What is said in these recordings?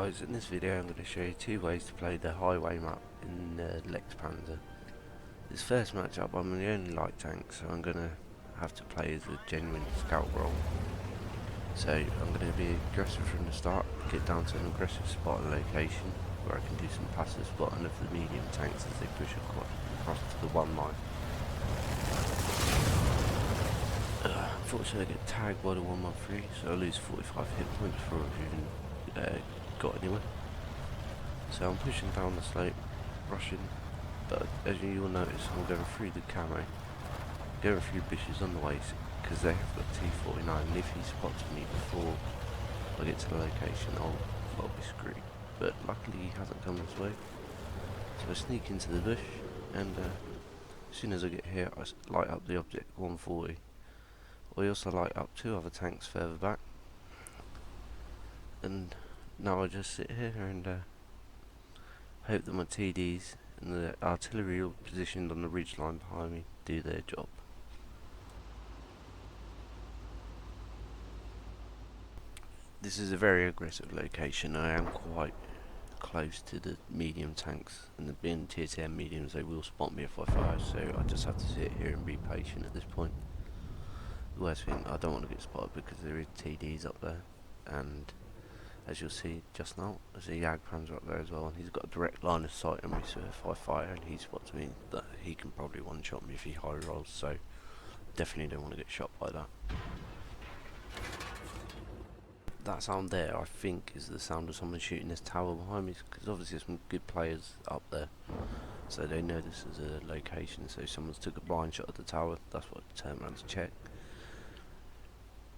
Guys, in this video I'm going to show you two ways to play the highway map in Lex Panzer. This first matchup I'm the only light tank, so I'm going to have to play as a genuine scout role. So I'm going to be aggressive from the start, get down to an aggressive spot and location where I can do some passive spotting of the medium tanks as they push across to the one line. Unfortunately I get tagged by the 113, so I lose 45 hit points before I've even got anywhere. So I'm pushing down the slope, rushing, but as you will notice I'm going through the camo, going through bushes on the way because they have got T49, and if he spots me before I get to the location I'll be screwed. But luckily he hasn't come this way, so I sneak into the bush, and as soon as I get here I light up the object 140. I also light up two other tanks further back, and now I just sit here and hope that my TDs and the artillery all positioned on the ridge line behind me do their job. This is a very aggressive location. I am quite close to the medium tanks, and being tier 10 mediums they will spot me if I fire, so I just have to sit here and be patient at this point. The worst thing, I don't want to get spotted because there is TDs up there, and as you'll see just now, there's a Panzer up there as well, and he's got a direct line of sight on me, so if I fire and he spots me, that he can probably one-shot me if he high rolls, so definitely don't want to get shot by that. That sound there, I think, is the sound of someone shooting this tower behind me, because obviously there's some good players up there, so they know this is a location, so someone's took a blind shot at the tower, that's what I turned around to check.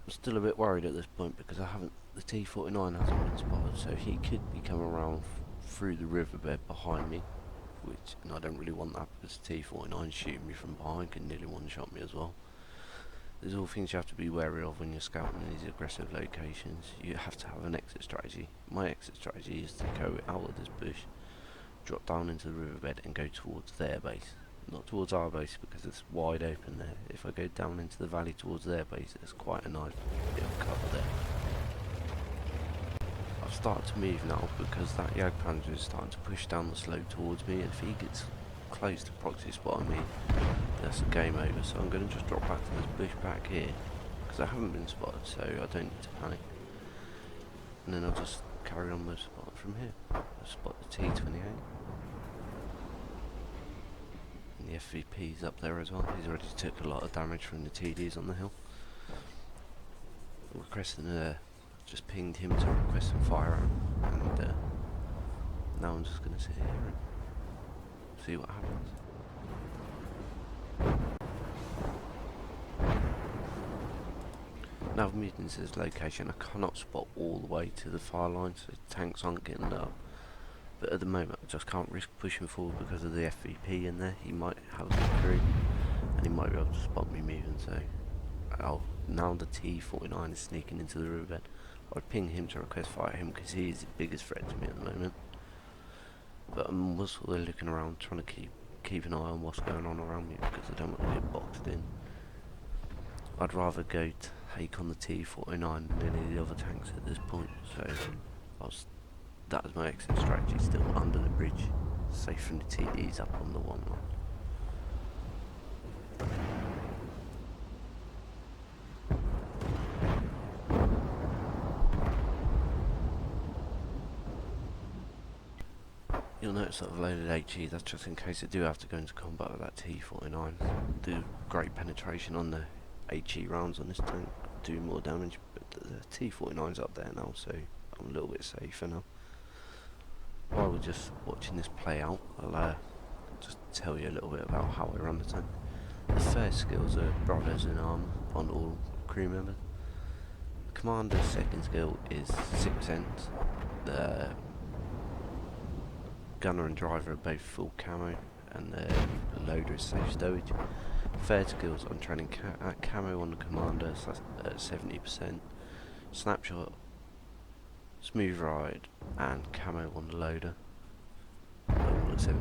I'm still a bit worried at this point because the T49 hasn't been spotted, so he could be coming around through the riverbed behind me, and I don't really want that because T49 shooting me from behind can nearly one-shot me as well. There's all things you have to be wary of when you're scouting in these aggressive locations. You have to have an exit strategy. My exit strategy is to go out of this bush, drop down into the riverbed and go towards their base. Not towards our base because it's wide open there. If I go down into the valley towards their base, there's quite a nice bit of cover there. I've started to move now because that Panzer is starting to push down the slope towards me, and if he gets close to proxy spotting me, that's a game over. So I'm going to just drop back to this bush back here because I haven't been spotted, so I don't need to panic. And then I'll just carry on with spot from here. I'll spot the T28. The FVP's up there as well. He's already took a lot of damage from the TDs on the hill. Just pinged him to request some firearm, and now I'm just going to sit here and see what happens. Now I've moved into this location, I cannot spot all the way to the fire line, so tanks aren't getting up. But at the moment I just can't risk pushing forward because of the FVP in there. He might have a crew and he might be able to spot me moving, so now the T49 is sneaking into the riverbed. I'd ping him to request fire him because he is the biggest threat to me at the moment. But I'm also looking around trying to keep an eye on what's going on around me because I don't want to get boxed in. I'd rather go take on the T49 than any of the other tanks at this point, so that was my exit strategy, still under the bridge, safe from the TDs up on the one line. You'll notice that I've loaded HE, that's just in case I do have to go into combat with that T49. Do great penetration on the HE rounds on this tank, do more damage, but the T49's up there now, so I'm a little bit safer now. While we're just watching this play out, I'll just tell you a little bit about how I run the tank. The first skills are brothers in arm on all crew members. The commander's second skill is 6%. The gunner and driver are both full camo, and the loader is safe stowage. Third skills, I'm training camo on the commander at 70%, snapshot, smooth ride and camo on the loader, all at 70%.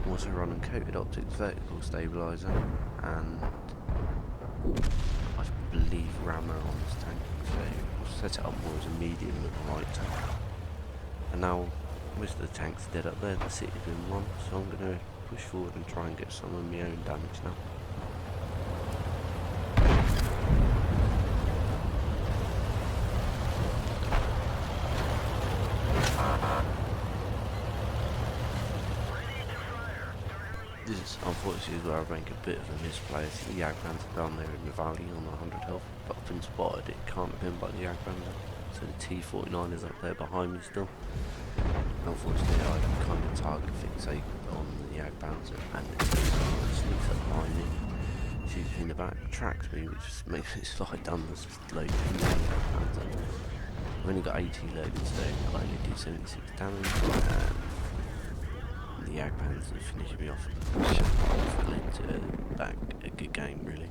I'm also running coated optics, vertical stabilizer, and I believe rammer on this tank, so set it up more as a medium than a light tank. And now most of the tanks are dead up there, the city's been run, so I'm going to push forward and try and get some of my own damage now. This is unfortunately where I make a bit of a misplay. I see the Jagdpanzer down there in the valley on 100 health, but I've been spotted. It can't have been by the Jagdpanzer, so the T-49 is up there behind me still. And unfortunately, I kind of target fixate on the Jagdpanzer, and it sneaks up behind me, shoots me in the back, tracks me, which just makes me slide down the slope in the Jagdpanzer. I've only got 80 loaded, so I only do 76 damage, and the Jagdpanzer finishing me off. Back a good game, really.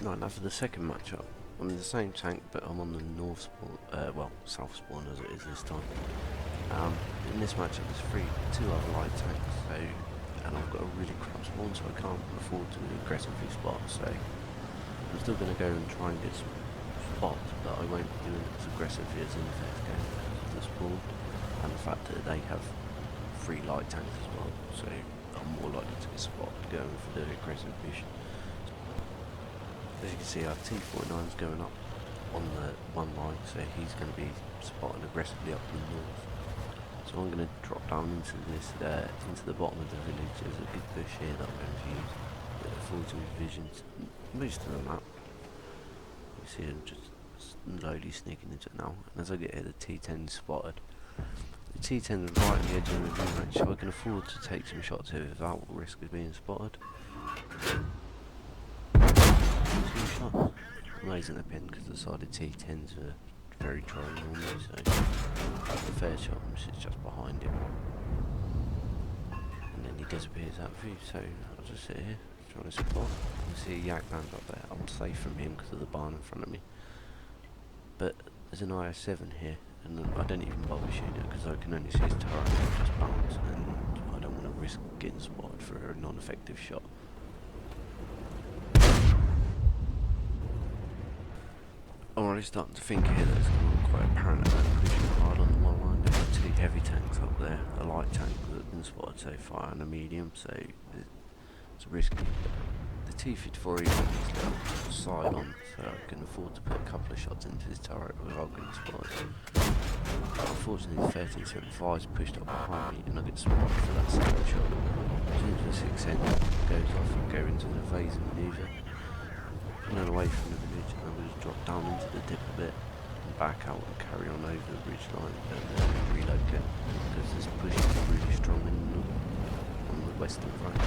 Right, now for the second matchup. I'm in the same tank, but I'm on the north spawn, well, south spawn as it is this time. In this matchup there's two other light tanks, so, and I've got a really crap spawn, so I can't afford to aggressively spot, so I'm still going to go and try and get some spots, but I won't be doing it as aggressively as in the first game because of the spawn and the fact that they have 3 light tanks as well, so I'm more likely to get spotted going for the aggressive mission. As you can see, our T-49 is going up on the one line, so he's going to be spotted aggressively up in the north. So I'm going to drop down into this, into the bottom of the village. There's a good bush here that I'm going to use that affords me visions most of the map. You see him just slowly sneaking into it now, and as I get here the T-10 is spotted. The T-10 is right on the edge of the view range, so I can afford to take some shots here without risk of being spotted. 2 shots. I'm raising the pin because the sided T-10s are very dry normally, so the fair shot is just behind him. And then he disappears out of view, so I'll just sit here trying to spot. You see a Jagdpanzer up there. I'm safe from him because of the barn in front of me. But there's an IS-7 here, and I don't even bother shooting it because I can only see his turret just bounce, and I don't want to risk getting spotted for a non-effective shot. I'm already starting to think here that it's quite apparent that I'm pushing hard on the one line. There are 2 heavy tanks up there, a light tank that have been spotted so far and a medium, so it's risky. The T-54 is obviously side on, so I can afford to put a couple of shots into his turret without getting spotted. Unfortunately the 1375 is pushed up behind me and I get spotted for that second shot. As soon as the 6 end goes off and go into an evasive manoeuvre, pulling away from the village, and I will just drop down into the dip a bit and back out and carry on over the bridge line and relocate because this push is really strong on the western flank.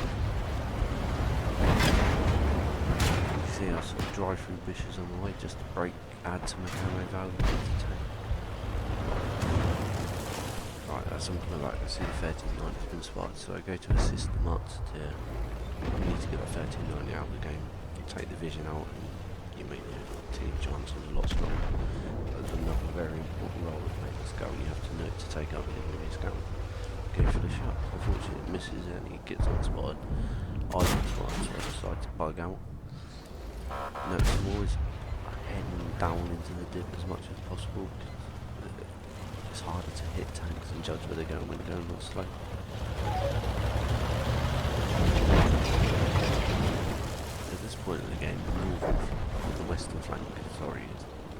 You see I sort of drive through bushes on the way just to add to my camo value to the tank. Right, that's something I like. I see the 1390 has been spotted, so I go to assist the Mutts to I need to get the 1390 out of the game. Take the vision out and you make your team chances a lot stronger. There's another very important role that makes scout. You have to know to take out the enemy scout. Go for the shot. Unfortunately it misses and he gets unspotted. I get spotted, so I decide to bug out. Notice I'm always heading down into the dip as much as possible because it's harder to hit tanks and judge where they're going when they're going real slow. At this point in the game, the northern or the western flank, sorry,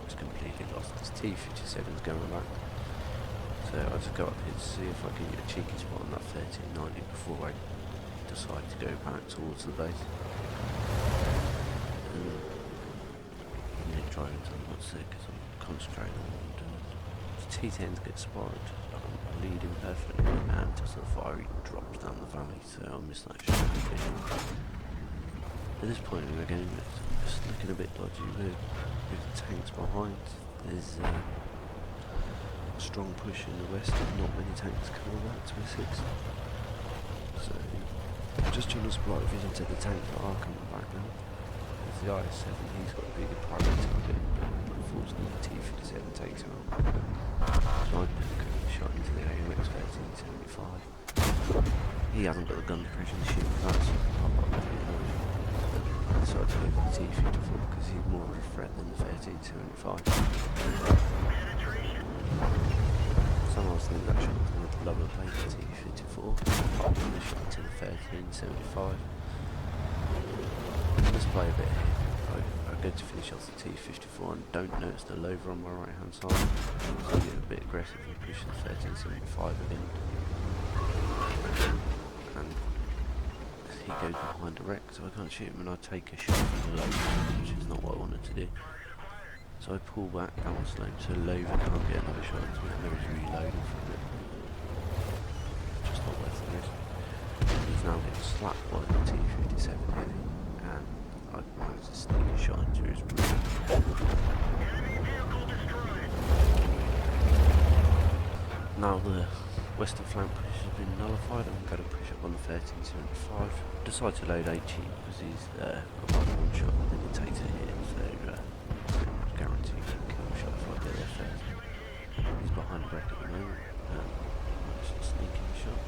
is completely lost. This T-57 is going back. So I'll just go up here to see if I can get a cheeky spot on that 1390 before I decide to go back towards the base. I'm driving so I'm not sick because I'm concentrating on what I'm doing. The T-10s get spotted. I'm leading perfectly and just the fire drops down the valley, so I'll miss that shot. At this point in the game, it's looking a bit dodgy with the tanks behind. There's a strong push in the west and not many tanks coming back to assist. So I'm just trying to supply vision to the tanks that are coming back now. There's the IS-7, he's got a bigger priority target, but unfortunately the T-57 takes him out. So I put a quick shot into the AMX 1375. He hasn't got the gun depression to shoot for that, so I'll pop that in. decided to go for the T-54 because he's more of a threat than the 1375. Some of us think that shot was going to lower play the T-54, apart from the shot to the 1375. Let's play a bit here. I go to finish off the T-54 and don't notice the loaver on my right hand side, so I get a bit aggressive and push the 1375 again. And he goes behind the wreck, so I can't shoot him, and I take a shot from the loaver, which is not what I wanted to do. So I pull back down slope so the loaver can't get another shot into me, and there is reloading from it. Just not worth the risk. He's now getting slapped by the T-57 heavy, and I managed to sneak a shot into his rear. Now the western flank push has been nullified. I'm going to push up on the 1375. Decide to load HE because he's above one shot and then he takes a hit, so pretty much guaranteed to kill a shot if I get there first. He's behind the wreck at the moment. Just sneaking a shot.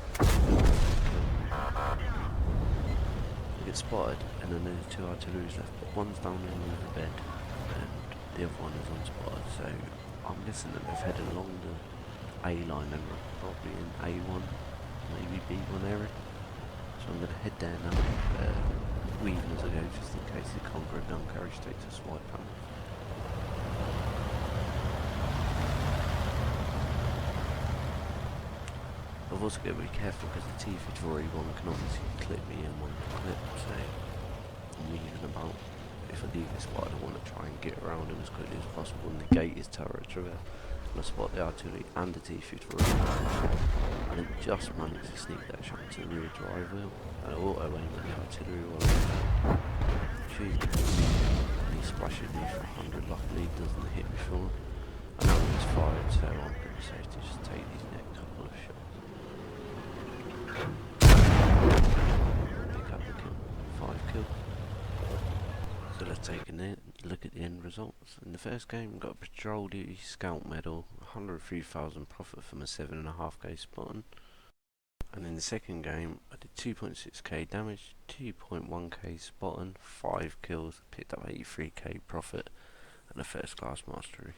I get spotted, and then there's two artilleries left, but one's down in the bed and the other one is unspotted, so I'm guessing that they've headed along the A line and probably in A1, maybe B1 area. So I'm going to head there now, weaving as I go, just in case the Conqueror gun carriage takes a swipe at me. I've also got to be careful because the T-54A1 can obviously clip me in one clip, so I'm weaving about. If I do get spotted, I want to try and get around him as quickly as possible and negate his turret traverse. And I spot the artillery and the T-54A1, and then just managed to sneak that shot to the rear drive wheel, and auto aim at the artillery while I'm shooting, and he splashes me for 100, luckily he doesn't hit me full. And that one's fired, so I'm pretty safe to just take these next couple of shots. Pick up the kill, 5 kills. So let's take a look at the end results. In the first game, got a patrol duty scout medal, 103,000 profit from a 7.5k spotting. And in the second game, I did 2.6k damage, 2.1k spotting, 5 kills, picked up 83k profit, and a first class mastery.